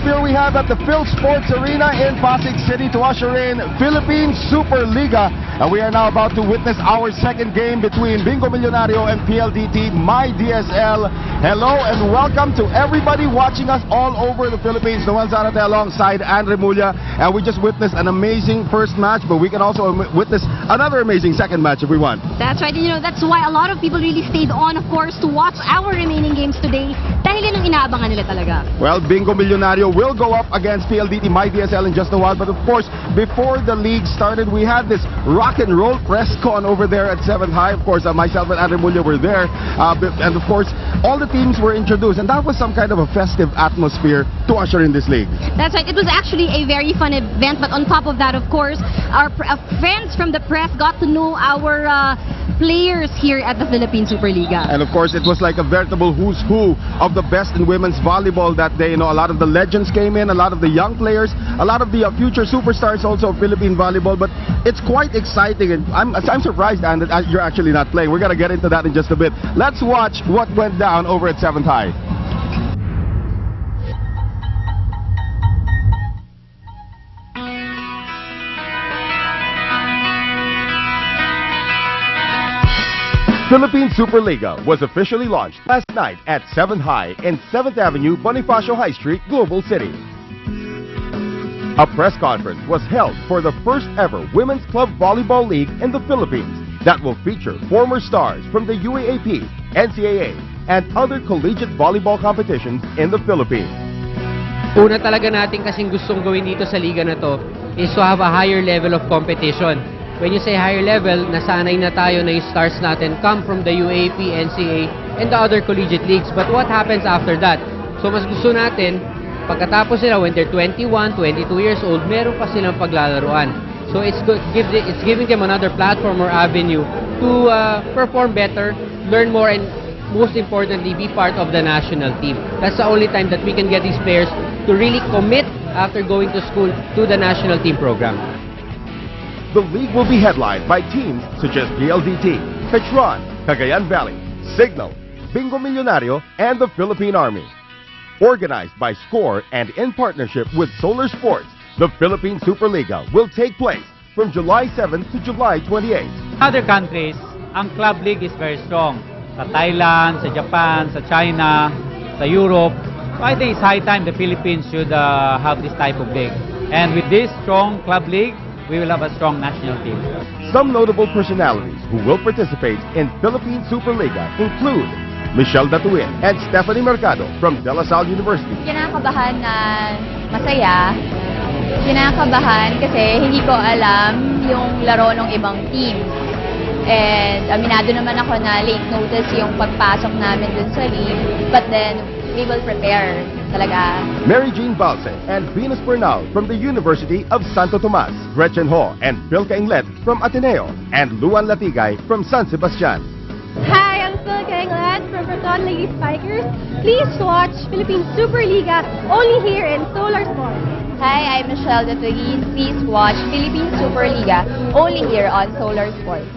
atmosphere we have at the Phil Sports Arena in Pasig City to usher in Philippine Superliga. And we are now about to witness our second game between Bingo Millonario and PLDT My DSL. Hello and welcome to everybody watching us all over the Philippines. Noel Zarate alongside Andre Mulla. And we just witnessed an amazing first match, but we can also witness another amazing second match if we want. That's right. You know, that's why a lot of people really stayed on, of course, to watch our remaining games today. Dahil yun ang inaabangan nila talaga. Well, Bingo Millonario will go up against PLDT My DSL in just a while. But of course, before the league started, we had this rock and roll press con over there at 7th High. Of course, myself and Andre Mulla were there. And of course, all the teams were introduced. And that was some kind of a festive atmosphere to usher in this league. That's right. It was actually a very fun event. But on top of that, of course, our friends from the press got to know our players here at the Philippine Superliga. And of course, it was like a veritable who's who of the best in women's volleyball that day. You know, a lot of the legends came in, a lot of the young players, a lot of the future superstars also of Philippine volleyball. But it's quite exciting, and I'm surprised, Ann, that you're actually not playing. We're gonna get into that in just a bit. Let's watch what went down over at 7th High. Philippine Superliga was officially launched last night at 7th High in 7th Avenue, Bonifacio High Street, Global City. A press conference was held for the first ever Women's Club Volleyball League in the Philippines that will feature former stars from the UAAP, NCAA, and other collegiate volleyball competitions in the Philippines. Una talaga natin kasing gustong gawin dito sa liga na to is to have a higher level of competition. When you say higher level, nasanay na tayo na yung stars natin come from the UAP, NCAA, and the other collegiate leagues. But what happens after that? So mas gusto natin, pagkatapos sila, when they're 21, 22 years old, meron pa silang paglalaruan. So it's giving them another platform or avenue to perform better, learn more, and most importantly, be part of the national team. That's the only time that we can get these players to really commit after going to school to the national team program. The league will be headlined by teams such as PLDT, Petron, Cagayan Valley, Signal, Bingo Millonario, and the Philippine Army. Organized by SCORE and in partnership with Solar Sports, the Philippine Superliga will take place from July 7th to July 28th. Other countries, ang club league is very strong. Sa Thailand, sa Japan, sa China, sa Europe. So I think it's high time the Philippines should have this type of league. And with this strong club league, we will have a strong national team. Some notable personalities who will participate in Philippine Superliga include Michelle Datuin and Stephanie Mercado from De La Salle University. Kinakabahan na masaya. Kinakabahan kasi hindi ko alam yung laro ng ibang team. And aminado naman ako na late notice yung pagpasok namin dun sa league. But then, we will prepare talaga. Mary Jean Balse and Venus Bernal from the University of Santo Tomas. Gretchen Ho and Philka Inglet from Ateneo. And Luan Latigay from San Sebastian. Hi, I'm Philka Inglet from Proton Lady Spikers. Please watch Philippine Superliga only here in Solar Sports. Hi, I'm Michelle Datuin. Please watch Philippine Superliga only here on Solar Sports.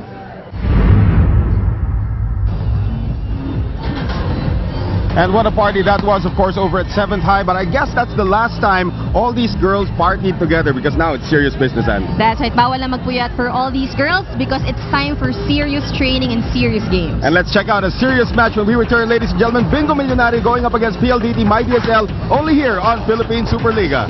And what a party that was, of course, over at 7th High. But I guess that's the last time all these girls partied together because now it's serious business, Ann. That's right. Bawal na magpuyat for all these girls because it's time for serious training and serious games. And let's check out a serious match when we return, ladies and gentlemen. Bingo Millonario going up against PLDT My DSL only here on Philippine Superliga.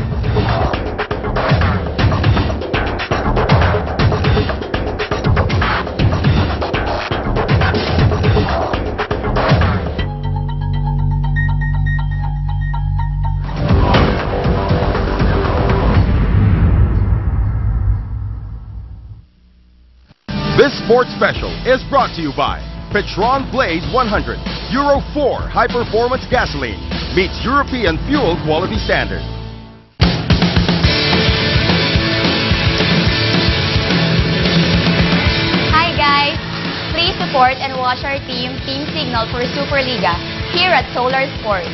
This sports special is brought to you by Petron Blaze 100, Euro 4 high-performance gasoline, meets European fuel quality standards. Hi guys! Please support and watch our team, Team Signal for Superliga, here at Solar Sports.